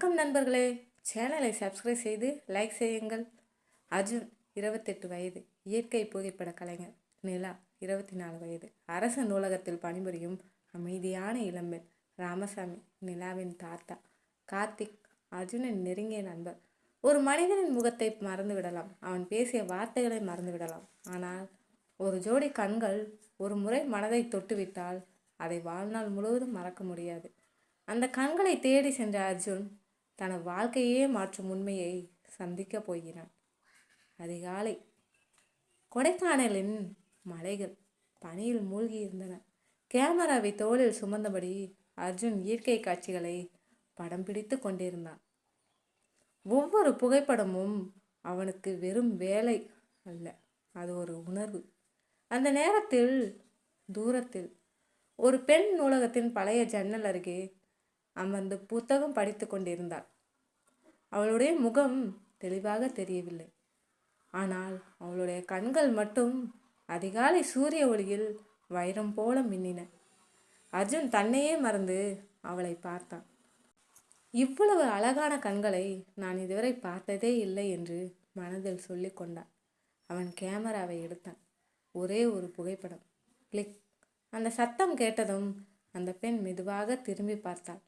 வணக்கம் நண்பர்களே, சேனலை சப்ஸ்கிரைப் செய்து லைக் செய்யுங்கள். அர்ஜுன் 28 வயது, இயற்கை புகைப்பட கலைஞர். நிலா 24 வயது, அரசு நூலகத்தில் பணிபுரியும் அமைதியான இளம்பெண். ராமசாமி நிலாவின் தாத்தா. கார்த்திக் அர்ஜுனின் நெருங்கிய நண்பர். ஒரு மனிதனின் முகத்தை மறந்துவிடலாம், அவன் பேசிய வார்த்தைகளை மறந்துவிடலாம். ஆனால் ஒரு ஜோடி கண்கள் ஒரு முறை மனதை தொட்டுவிட்டால் அதை வாழ்நாள் முழுவதும் மறக்க முடியாது. அந்த கண்களை தேடி சென்ற அர்ஜுன் தனது வாழ்க்கையே மாற்றும் உண்மையை சந்திக்கப் போகிறான். அதிகாலை கொடைக்கானலின் மலைகள் பனியில் மூழ்கி இருந்தன. கேமராவை தோளில் சுமந்தபடி அர்ஜுன் இயற்கை காட்சிகளை படம் பிடித்து கொண்டிருந்தான். ஒவ்வொரு புகைப்படமும் அவனுக்கு வெறும் வேலை அல்ல, அது ஒரு உணர்வு. அந்த நேரத்தில் தூரத்தில் ஒரு பெண் நூலகத்தின் பழைய ஜன்னல் அருகே அமர்ந்து புத்தகம் படித்து கொண்டிருந்தாள். அவளுடைய முகம் தெளிவாக தெரியவில்லை, ஆனால் அவளுடைய கண்கள் மட்டும் அதிகாலை சூரிய ஒளியில் வைரம் போல மின்னின. அர்ஜுன் தன்னையே மறந்து அவளை பார்த்தான். இவ்வளவு அழகான கண்களை நான் இதுவரை பார்த்ததே இல்லை என்று மனதில் சொல்லி கொண்டான். அவன் கேமராவை எடுத்தான். ஒரே ஒரு புகைப்படம். கிளிக். அந்த சத்தம் கேட்டதும் அந்த பெண் மெதுவாக திரும்பி பார்த்தாள்.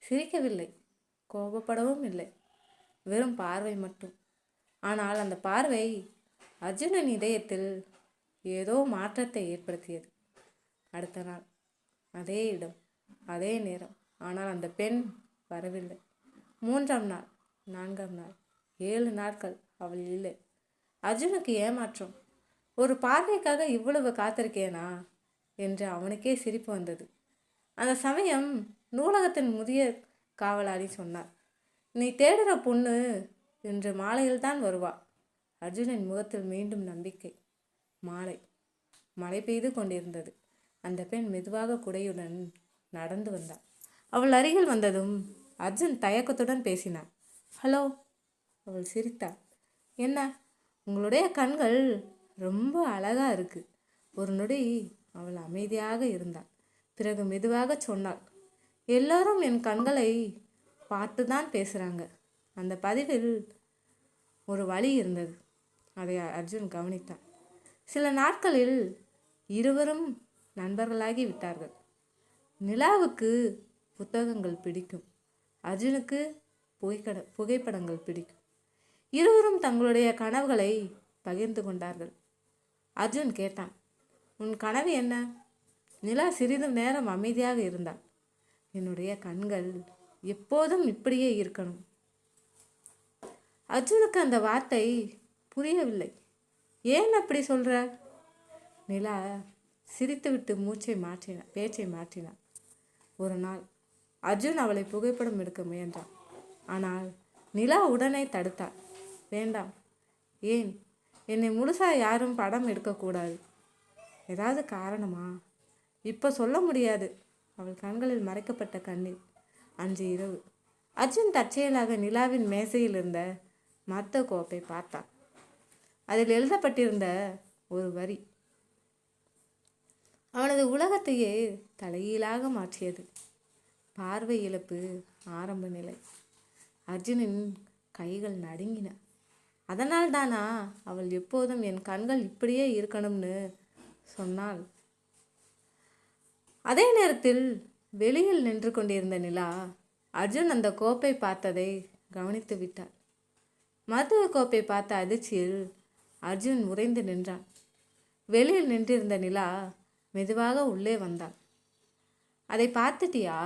சிரிக்கவில்லை, கோபப்படவும் இல்லை, வெறும் பார்வை மட்டும். ஆனால் அந்த பார்வை அர்ஜுனன் இதயத்தில் ஏதோ மாற்றத்தை ஏற்படுத்தியது. அடுத்த நாள் அதே இடம், அதே நேரம். ஆனால் அந்த பெண் வரவில்லை. 3ஆம் நாள், 4ஆம் நாள், 7 நாட்கள் அவள் இல்லை. அர்ஜுனுக்கு ஏமாற்றம். ஒரு பார்வைக்காக இவ்வளவு காத்திருக்கேனா என்று அவனுக்கே சிரிப்பு வந்தது. அந்த சமயம் நூலகத்தின் முதிய காவலாளி சொன்னார், நீ தேடுற பொண்ணு இன்று மாலையில் தான் வருவா. அர்ஜுனின் முகத்தில் மீண்டும் நம்பிக்கை. மழை பெய்து கொண்டிருந்தது. அந்த பெண் மெதுவாக குடையுடன் நடந்து வந்தாள். அவள் அருகில் வந்ததும் அர்ஜுன் தயக்கத்துடன் பேசினான். ஹலோ. அவள் சிரித்தாள். என்ன, உங்களுடைய கண்கள் ரொம்ப அழகா இருக்கு. ஒரு நொடி அவள் அமைதியாக இருந்தாள். பிறகு மெதுவாக சொன்னாள், எல்லாரும் என் கண்களை பார்த்து தான் பேசுகிறாங்க. அந்த பதிவில் ஒரு வழி இருந்தது. அதை அர்ஜுன் கவனித்தான். சில நாட்களில் இருவரும் நண்பர்களாகி விட்டார்கள். நிலாவுக்கு புத்தகங்கள் பிடிக்கும், அர்ஜுனுக்கு புகைப்படங்கள் பிடிக்கும். இருவரும் தங்களுடைய கனவுகளை பகிர்ந்து கொண்டார்கள். அர்ஜுன் கேட்டான், உன் கனவு என்ன? நிலா சிறிது நேரம் அமைதியாக இருந்தாள். என்னுடைய கண்கள் எப்போதும் இப்படியே இருக்கணும். அர்ஜுனுக்கு அந்த வார்த்தை புரியவில்லை. ஏன் அப்படி சொல்ற? நிலா சிரித்துவிட்டு பேச்சை மாற்றினாள். ஒரு நாள் அர்ஜுன் அவளை புகைப்படம் எடுக்க முயன்றான். ஆனால் நிலா உடனே தடுத்தாள். வேண்டாம். ஏன்? என்னை முழுசா யாரும் படம் எடுக்கக்கூடாது. ஏதாவது காரணமா? இப்போ சொல்ல முடியாது. அவள் கண்களில் மறைக்கப்பட்ட கண்ணீர். அன்று இரவு அர்ஜுன் தற்செயலாக நிலாவின் மேசையில் இருந்த மத்த கோப்பை பார்த்தான். அதில் எழுதப்பட்டிருந்த ஒரு வரி அவனது உலகத்தையே தலைகீழாக மாற்றியது. பார்வை இழப்பு ஆரம்ப நிலை. அர்ஜுனின் கைகள் நடுங்கின. அதனால் தானா அவள் எப்போதும் என் கண்கள் இப்படியே இருக்கணும்னு சொன்னாள்? அதே நேரத்தில் வெளியில் நின்று கொண்டிருந்த நிலா அர்ஜுன் அந்த கோப்பை பார்த்ததை கவனித்து விட்டாள். மருத்துவ கோப்பை பார்த்த அதிர்ச்சியில் அர்ஜுன் உறைந்து நின்றான். வெளியில் நின்றிருந்த நிலா மெதுவாக உள்ளே வந்தாள். அதை பார்த்துட்டியா?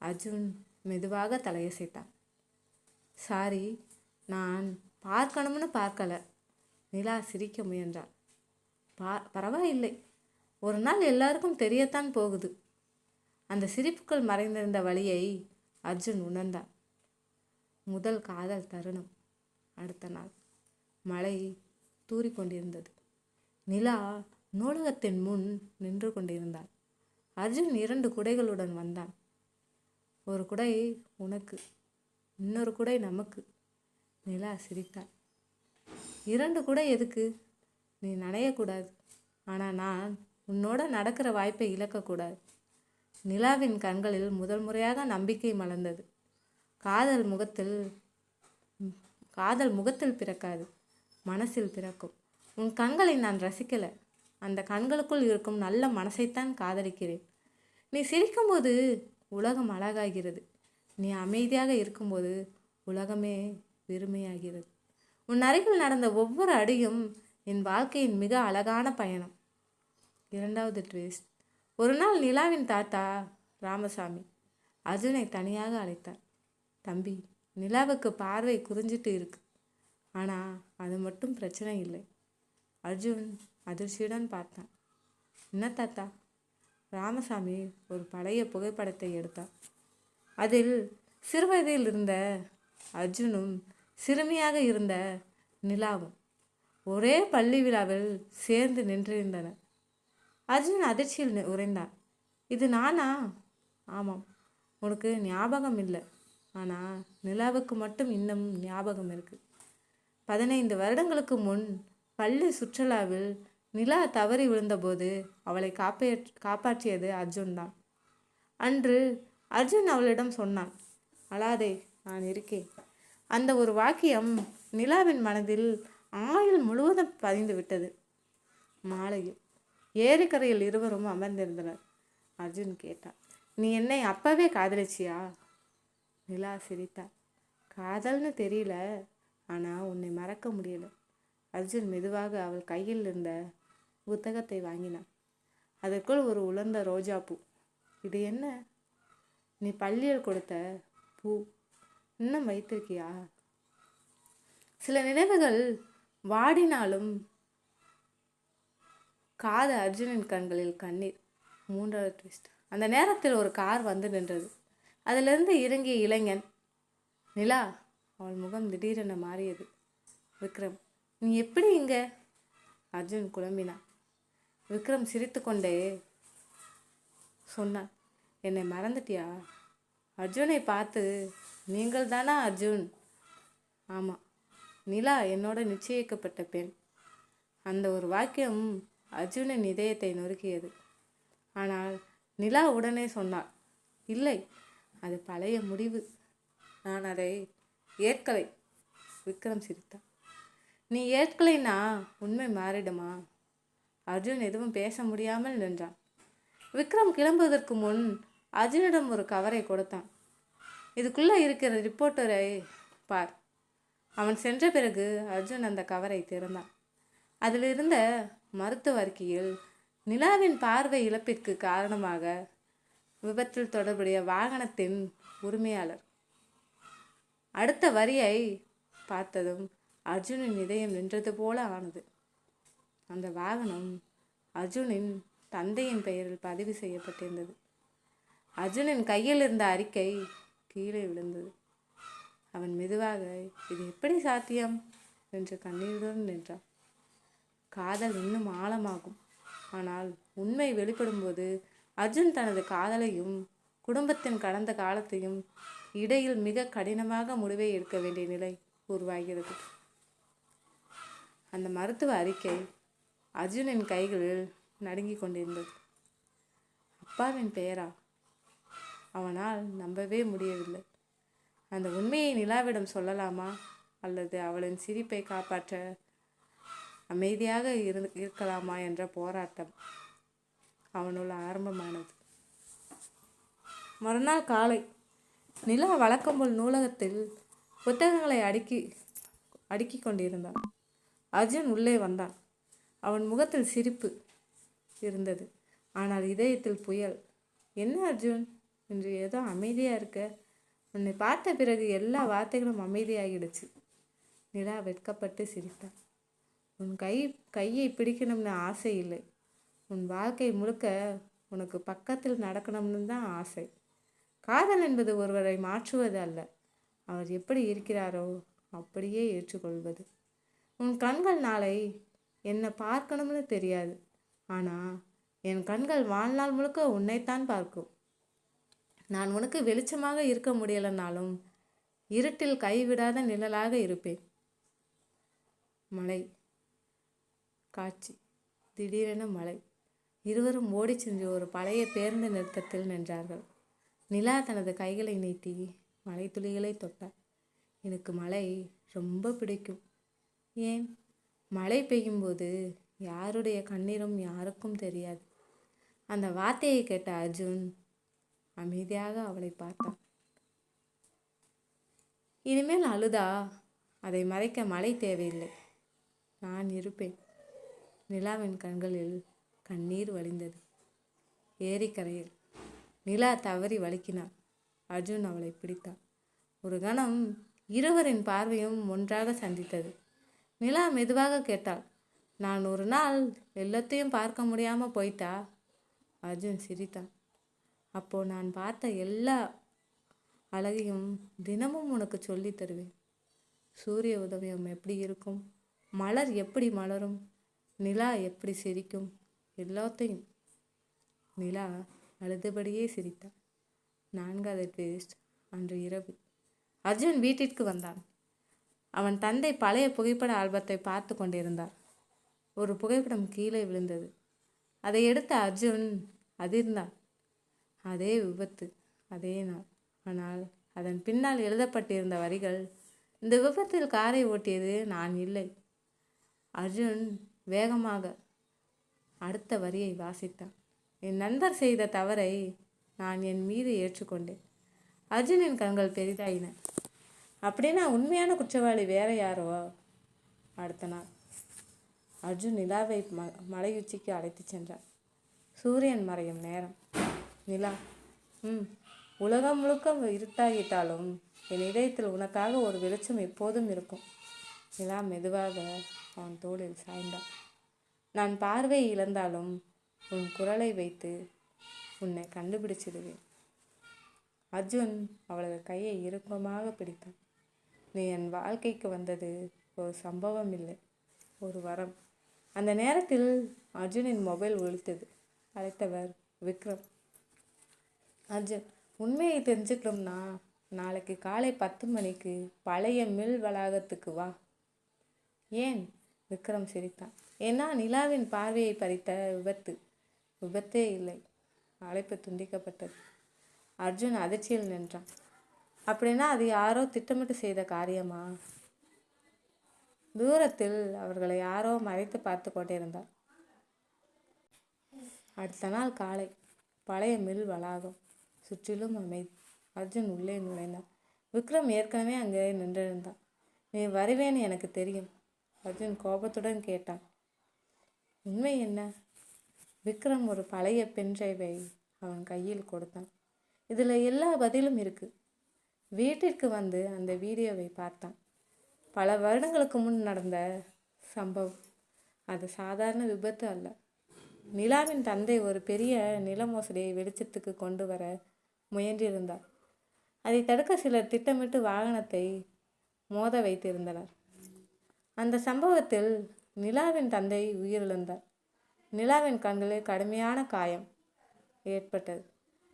அர்ஜுன் மெதுவாக தலையசைத்தான். சாரி, நான் பார்க்கணும்னு பார்க்கல. நிலா சிரிக்க முயன்றாள். பரவாயில்லை, ஒரு நாள் எல்லாருக்கும் தெரியத்தான் போகுது. அந்த சிரிப்புக்குள் மறைந்திருந்த வழியை அர்ஜுன் உணர்ந்தான். முதல் காதல் தருணம். அடுத்த நாள் மழை தூறிக்கொண்டிருந்தது. நிலா நூலகத்தின் முன் நின்று கொண்டிருந்தாள். அர்ஜுன் 2 குடைகளுடன் வந்தான். ஒரு குடை உனக்கு, இன்னொரு குடை நமக்கு. நிலா சிரித்தாள். 2 குடை எதுக்கு? நீ நனையக்கூடாது. ஆனால் நான் உன்னோட நடக்கிற வாய்ப்பை இழக்கக்கூடாது. நிலாவின் கண்களில் முதல் முறையாக நம்பிக்கை மலர்ந்தது. காதல் முகத்தில் காதல் முகத்தில் பிறக்காது, மனசில் பிறக்கும். உன் கண்களை நான் ரசிக்கலை, அந்த கண்களுக்குள் இருக்கும் நல்ல மனசைத்தான் காதலிக்கிறேன். நீ சிரிக்கும்போது உலகம் அழகாகிறது, நீ அமைதியாக இருக்கும்போது உலகமே வெறுமையாகிறது. உன் அருகில் நடந்த ஒவ்வொரு அடியும் என் வாழ்க்கையின் மிக அழகான பயணம். இரண்டாவது ட்விஸ்ட். ஒரு நாள் நிலாவின் தாத்தா ராமசாமி அர்ஜுனை தனியாக அழைத்தார். தம்பி, நிலாவுக்கு பார்வை குறிஞ்சிட்டு இருக்கு, ஆனால் அது மட்டும் பிரச்சனை இல்லை. அர்ஜுன் அதிர்ச்சியுடன் பார்த்தான். என்ன தாத்தா? ராமசாமி ஒரு பழைய புகைப்படத்தை எடுத்தார். அதில் சிறுவயதில் இருந்த அர்ஜுனும் சிறுமியாக இருந்த நிலாவும் ஒரே பள்ளி விழாவில் சேர்ந்து நின்றிருந்தனர். அர்ஜுன் அதிர்ச்சியில் உறைந்தான். இது நானா? ஆமாம், உனக்கு ஞாபகம் இல்லை, ஆனால் நிலாவுக்கு மட்டும் இன்னும் ஞாபகம் இருக்கு. 15 வருடங்களுக்கு முன் பள்ளி சுற்றுலாவில் நிலா தவறி விழுந்தபோது அவளை காப்பாற்றியது அர்ஜுன் தான். அன்று அர்ஜுன் அவளிடம் சொன்னான், அழாதே, நான் இருக்கேன். அந்த ஒரு வாக்கியம் நிலாவின் மனதில் ஆயுள் முழுவதும் பதிந்து விட்டது. மாலையில் ஏரிக்கரையில் இருவரும் அமர்ந்திருந்தனர். அர்ஜுன் கேட்டான், நீ என்னை அப்பவே காதலிச்சியா? நிலா சிரித்தார். காதல்னு தெரியல, ஆனால் உன்னை மறக்க முடியல. அர்ஜுன் மெதுவாக அவள் கையில் இருந்த புத்தகத்தை வாங்கினான். அதற்குள் ஒரு உலர்ந்த ரோஜா பூ. இது என்ன? நீ பள்ளியில் கொடுத்த பூ, இன்னும் வைத்திருக்கியா? சில நினைவுகள் வாடினாலும் காது. அர்ஜுனின் கண்களில் கண்ணீர். மூன்றாவது ட்விஸ்ட். அந்த நேரத்தில் ஒரு கார் வந்து நின்றது. அதிலிருந்து இறங்கிய இளைஞன். நிலா. அவள் முகம் திடீரென மாறியது. விக்ரம், நீ எப்படி இங்க? அர்ஜுன் குழம்பினான். விக்ரம் சிரித்து கொண்டே சொன்னான், என்னை மறந்துட்டியா? அர்ஜுனை பார்த்து, நீங்கள் தானா அர்ஜுன்? ஆமாம், நிலா என்னோட நிச்சயிக்கப்பட்ட பெண். அந்த ஒரு வாக்கியம் அர்ஜுனின் இதயத்தை நொறுக்கியது. ஆனால் நிலா உடனே சொன்னாள், இல்லை, அது பழைய முடிவு, நான் அதை ஏற்கலை. விக்ரம் சிரித்தான். நீ ஏற்கலைன்னா உண்மை மாறிடுமா? அர்ஜுன் எதுவும் பேச முடியாமல் நின்றான். விக்ரம் கிளம்புவதற்கு முன் அர்ஜுனிடம் ஒரு கவரை கொடுத்தான். இதுக்குள்ளே இருக்கிற ரிப்போர்ட்டரை பார். அவன் சென்ற பிறகு அர்ஜுன் அந்த கவரை திறந்தான். அதில் இருந்த மருத்துவ அறிக்கையில் நிலாவின் பார்வை இழப்பிற்கு காரணமாக விபத்தில் தொடர்புடைய வாகனத்தின் உரிமையாளர். அடுத்த வரியை பார்த்ததும் அர்ஜுனின் இதயம் நின்றது போல ஆனது. அந்த வாகனம் அர்ஜுனின் தந்தையின் பெயரில் பதிவு செய்யப்பட்டிருந்தது. அர்ஜுனின் கையில் இருந்த அறிக்கை கீழே விழுந்தது. அவன் மெதுவாக, இது எப்படி சாத்தியம் என்று கண்ணீருடன் நின்றான். காதல் இன்னும் ஆழமாகும், ஆனால் உண்மை வெளிப்படும்போது அர்ஜுன் தனது காதலையும் குடும்பத்தின் கடந்த காலத்தையும் இடையில் மிக கடினமாக முடிவை எடுக்க வேண்டிய நிலை உருவாகிறது. அந்த மருத்துவ அறிக்கை அர்ஜுனின் கைகளில் நடுங்கிக் கொண்டிருந்தது. அப்பாவின் பெயரா? அவனால் நம்பவே முடியவில்லை. அந்த உண்மையை நிலாவிடம் சொல்லலாமா, அல்லது அவளின் சிரிப்பை காப்பாற்ற அமைதியாக இருக்கலாமா என்ற போராட்டம் அவனுள் ஆரம்பமானது. மறுநாள் காலை நிலா வழக்கம்போல் நூலகத்தில் புத்தகங்களை அடுக்கி கொண்டிருந்தான். அர்ஜுன் உள்ளே வந்தான். அவன் முகத்தில் சிரிப்பு இருந்தது, ஆனால் இதயத்தில் புயல். என்ன அர்ஜுன், இன்று ஏதோ அமைதியாக இருக்க? உன்னை பார்த்த பிறகு எல்லா வார்த்தைகளும் அமைதியாகிடுச்சு. நிலா வெட்கப்பட்டு சிரித்தான். உன் கையை பிடிக்கணும்னு ஆசை இல்லை, உன் வாழ்க்கை முழுக்க உனக்கு பக்கத்தில் நடக்கணும்னு தான் ஆசை. காதல் என்பது ஒருவரை மாற்றுவது அல்ல, அவர் எப்படி இருக்கிறாரோ அப்படியே ஏற்றுக்கொள்வது. உன் கண்கள் நாளை என்னை பார்க்கணும்னு தெரியாது, ஆனால் என் கண்கள் வாழ்நாள் முழுக்க உன்னைத்தான் பார்க்கும். நான் உனக்கு வெளிச்சமாக இருக்க முடியலனாலும் இருட்டில் கைவிடாத நிழலாக இருப்பேன். மழை காட்சி. திடீரென மழை. இருவரும் ஓடிச் சென்று ஒரு பழைய பேருந்து நிறுத்தத்தில் நின்றார்கள். நிலா தனது கைகளை நீட்டி மழை துளிகளை தொட்டார். எனக்கு மழை ரொம்ப பிடிக்கும். ஏன்? மழை பெய்யும்போது யாருடைய கண்ணீரும் யாருக்கும் தெரியாது. அந்த வார்த்தையை கேட்ட அர்ஜுன் அமைதியாக அவளை பார்த்தான். இனிமேல் அழுதா அதை மறைக்க மழை தேவையில்லை, நான் இருப்பேன். நிலாவின் கண்களில் கண்ணீர் வழிந்தது. ஏரிக்கரையில் நிலா தவறி வலிக்கினாள். அர்ஜுன் அவளை பிடித்தான். ஒரு கணம் இருவரின் பார்வையும் ஒன்றாக சந்தித்தது. நிலா மெதுவாக கேட்டாள், நான் ஒரு நாள் எல்லாத்தையும் பார்க்க முடியாம போயிட்டா? அர்ஜுன் சிரித்தான். அப்போ நான் பார்த்த எல்லா அழகையும் தினமும் உனக்கு சொல்லி தருவேன். சூரிய உதயம் எப்படி இருக்கும், மலர் எப்படி மலரும், நிலா எப்படி சிரிக்கும், எல்லாத்தையும். நிலா அழுதபடியே சிரித்தான். 4வது ட்விஸ்ட். அன்று இரவு அர்ஜுன் வீட்டிற்கு வந்தான். அவன் தந்தை பழைய புகைப்பட ஆல்பத்தை பார்த்து கொண்டிருந்தார். ஒரு புகைப்படம் கீழே விழுந்தது. அதை எடுத்த அர்ஜுன் அதிர்ந்தான். அதே விபத்து, அதே நாள். ஆனால் அதன் பின்னால் எழுதப்பட்டிருந்த வரிகள், இந்த விபத்தில் காரை ஓட்டியது நான் இல்லை. அர்ஜுன் வேகமாக அடுத்த வரியை வாசித்தான். என் நண்பர் செய்த தவறை நான் என் மீது ஏற்றுக்கொண்டேன். அர்ஜுனின் கண்கள் பெரிதாயின. அப்படின்னா உண்மையான குற்றவாளி வேற யாரோ? அடுத்த நாள் அர்ஜுன் நிலாவை மலையுச்சிக்கு அழைத்து சென்றார். சூரியன் மறையும் நேரம். நிலா, உலகம் முழுக்க இருட்டாகிட்டாலும் என் இதயத்தில் உனக்காக ஒரு வெளிச்சம் எப்போதும் இருக்கும். நிலா மெதுவாக அவன் தோளில் சாய்ந்தான். நான் பார்வையை இழந்தாலும் உன் குரலை வைத்து உன்னை கண்டுபிடிச்சிடுவேன். அர்ஜுன் அவளது கையை இறுக்கமாக பிடித்தான். நீ என் வாழ்க்கைக்கு வந்தது ஒரு சம்பவம் இல்லை, ஒரு வரம். அந்த நேரத்தில் அர்ஜுனின் மொபைல் ஒலித்தது. அழைத்தவர் விக்ரம். அர்ஜுன், உண்மையை தெரிஞ்சுக்கணும்னா நாளைக்கு காலை 10 மணிக்கு பழைய மில் வளாகத்துக்கு வா. ஏன்? விக்ரம் சிரித்தான். ஏன்னா நிலாவின் பார்வையை பறித்த விபத்தே இல்லை. அழைப்பு துண்டிக்கப்பட்டது. அர்ஜுன் அதிர்ச்சியில் நின்றான். அப்படின்னா அது யாரோ திட்டமிட்டு செய்த காரியமா? தூரத்தில் அவர்களை யாரோ மறைத்து பார்த்து கொண்டிருந்தார். அடுத்த நாள் காலை பழைய மில் வளாகம். சுற்றிலும் அமைதி. அர்ஜுன் உள்ளே நுழைந்தான். விக்ரம் ஏற்கனவே அங்கே நின்றிருந்தான். நீ வருவேன்னு எனக்கு தெரியும், அர்ஜுன் கோபத்துடன் கேட்டான். உண்மை என்ன? விக்ரம் ஒரு பழைய பென்ட்ரைவை அவன் கையில் கொடுத்தான். இதில் எல்லா பதிலும் இருக்கு. வீட்டிற்கு வந்து அந்த வீடியோவை பார்த்தான். பல வருடங்களுக்கு முன் நடந்த சம்பவம். அது சாதாரண விபத்து அல்ல. நிலாவின் தந்தை ஒரு பெரிய நில மோசடியை வெளிச்சத்துக்கு கொண்டு வர முயன்றிருந்தார். அதை தடுக்க சிலர் திட்டமிட்டு வாகனத்தை மோத வைத்திருந்தனர். அந்த சம்பவத்தில் நிலாவின் தந்தை உயிரிழந்தார். நிலாவின் கண்களில் கடுமையான காயம் ஏற்பட்டது.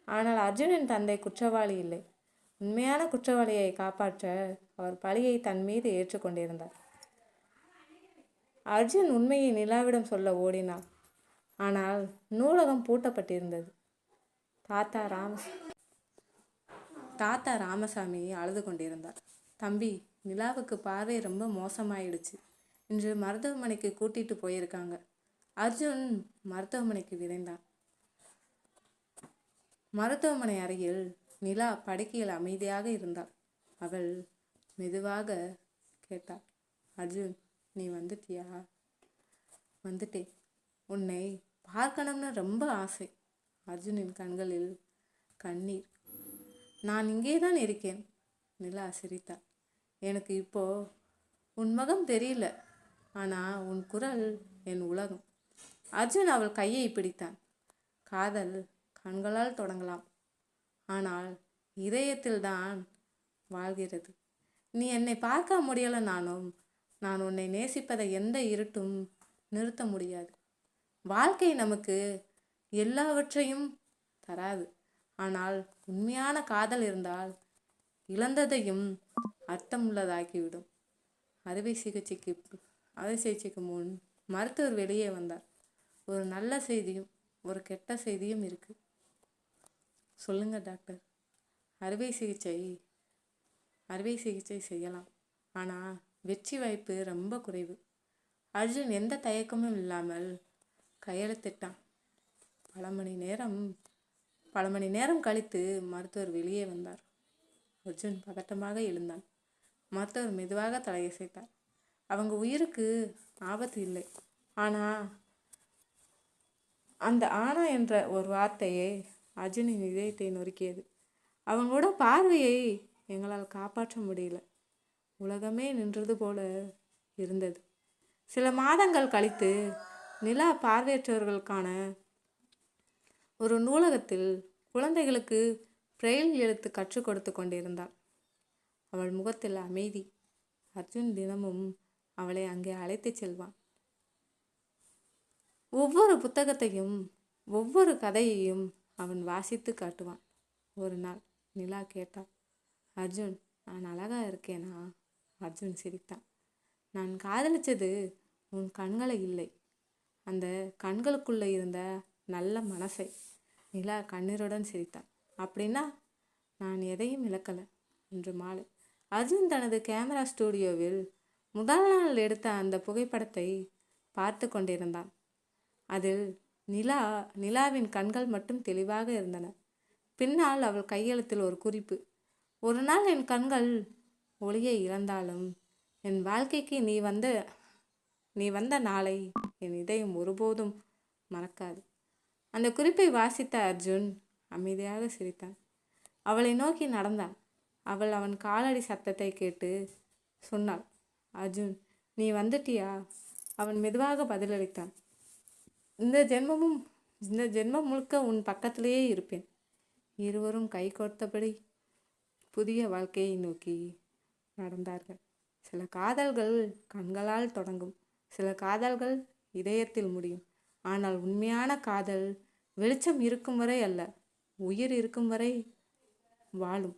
ஆனால் அர்ஜுனின் தந்தை குற்றவாளி இல்லை. உண்மையான குற்றவாளியை காப்பாற்ற அவர் பழியை தன் மீது ஏற்றுக்கொண்டிருந்தார். அர்ஜுன் உண்மையை நிலாவிடம் சொல்ல ஓடினார். ஆனால் நூலகம் பூட்டப்பட்டிருந்தது. தாத்தா ராமசாமி அழுது கொண்டிருந்தார். தம்பி, நிலாவுக்கு பார்வை ரொம்ப மோசமாயிடுச்சு. இன்று மருத்துவமனைக்கு கூட்டிட்டு போயிருக்காங்க. அர்ஜுன் மருத்துவமனைக்கு விரைந்தான். மருத்துவமனை அறையில் நிலா படுக்கையில் அமைதியாக இருந்தாள். அவள் மெதுவாக கேட்டாள், அர்ஜுன், நீ வந்துட்டியா? வந்துட்டேன். உன்னை பார்க்கணும்னு ரொம்ப ஆசை. அர்ஜுனின் கண்களில் கண்ணீர். நான் இங்கே தான் இருக்கேன். நிலா சிரித்தாள். எனக்கு இப்போ உன் முகம் தெரியல, ஆனால் உன் குரல் என் உலகம். அர்ஜுன் அவள் கையை பிடித்தான். காதல் கண்களால் தொடங்கலாம், ஆனால் இதயத்தில் தான் வாழ்கிறது. நீ என்னை பார்க்க முடியலைனாலும் நான் உன்னை நேசிப்பதை எந்த இருட்டும் நிறுத்த முடியாது. வாழ்க்கை நமக்கு எல்லாவற்றையும் தராது. ஆனால் உண்மையான காதல் இருந்தால் இழந்ததையும் அர்த்தமுள்ளதாக்கிவிடும். அறுவை சிகிச்சைக்கு முன் மருத்துவர் வெளியே வந்தார். ஒரு நல்ல செய்தியும் ஒரு கெட்ட செய்தியும் இருக்கு. சொல்லுங்க டாக்டர். அறுவை சிகிச்சை அறுவை சிகிச்சை செய்யலாம். ஆனால் வெற்றி வாய்ப்பு ரொம்ப குறைவு. அர்ஜுன் எந்த தயக்கமும் இல்லாமல் கையெழுத்திட்டான். பல மணி நேரம் கழித்து மருத்துவர் வெளியே வந்தார். அர்ஜுன் பதட்டமாக எழுந்தான். மருத்துவர் மெதுவாக தலையசைத்தார். அவங்க உயிருக்கு ஆபத்து இல்லை. ஆனா என்ற ஒரு வார்த்தையே அர்ஜுனின் இதயத்தை நொறுக்கியது. அவங்களோட பார்வையை எங்களால் காப்பாற்ற முடியல. உலகமே நின்றது போல இருந்தது. சில மாதங்கள் கழித்து நிலா பார்வையற்றவர்களுக்கான ஒரு நூலகத்தில் குழந்தைகளுக்கு பிரெயில் எழுத்து கற்றுக் கொடுத்து கொண்டிருந்தாள். அவள் முகத்தில் அமைதி. அர்ஜுன் தினமும் அவளை அங்கே அழைத்துச் செல்வான். ஒவ்வொரு புத்தகத்தையும் ஒவ்வொரு கதையையும் அவன் வாசித்து காட்டுவான். ஒரு நாள் நிலா கேட்டாள், அர்ஜுன், நான் அழகா இருக்கேனா? அர்ஜுன் சிரித்தான். நான் காதலிச்சது உன் கண்களை இல்லை, அந்த கண்களுக்குள்ள இருந்த நல்ல மனசை. நிலா கண்ணீருடன் சிரித்தான். அப்படின்னா நான் எதையும் இழக்கலை. இன்று மாலை அர்ஜுன் தனது கேமரா ஸ்டூடியோவில் முதல் நாள் எடுத்த அந்த புகைப்படத்தை பார்த்து கொண்டிருந்தான். அதில் நிலாவின் கண்கள் மட்டும் தெளிவாக இருந்தன. பின்னால் அவள் கையெழுத்தில் ஒரு குறிப்பு. ஒரு நாள் என் கண்கள் ஒளியை இழந்தாலும் என் வாழ்க்கைக்கு நீ வந்த நாளை என் இதயம் ஒருபோதும் மறக்காது. அந்த குறிப்பை வாசித்த அர்ஜுன் அமைதியாக சிரித்தான். அவளை நோக்கி நடந்தான். அவள் அவன் காலடி சத்தத்தை கேட்டு சொன்னாள், அர்ஜுன், நீ வந்துட்டியா? அவன் மெதுவாக பதிலளித்தான். இந்த ஜென்மம் முழுக்க உன் பக்கத்திலேயே இருப்பேன். இருவரும் கை கோர்த்தபடி புதிய வாழ்க்கையை நோக்கி நடந்தார்கள். சில காதல்கள் கண்களால் தொடங்கும், சில காதல்கள் இதயத்தில் முடியும். ஆனால் உண்மையான காதல் வெளிச்சம் இருக்கும் வரை அல்ல, உயிர் இருக்கும் வரை வாழும்.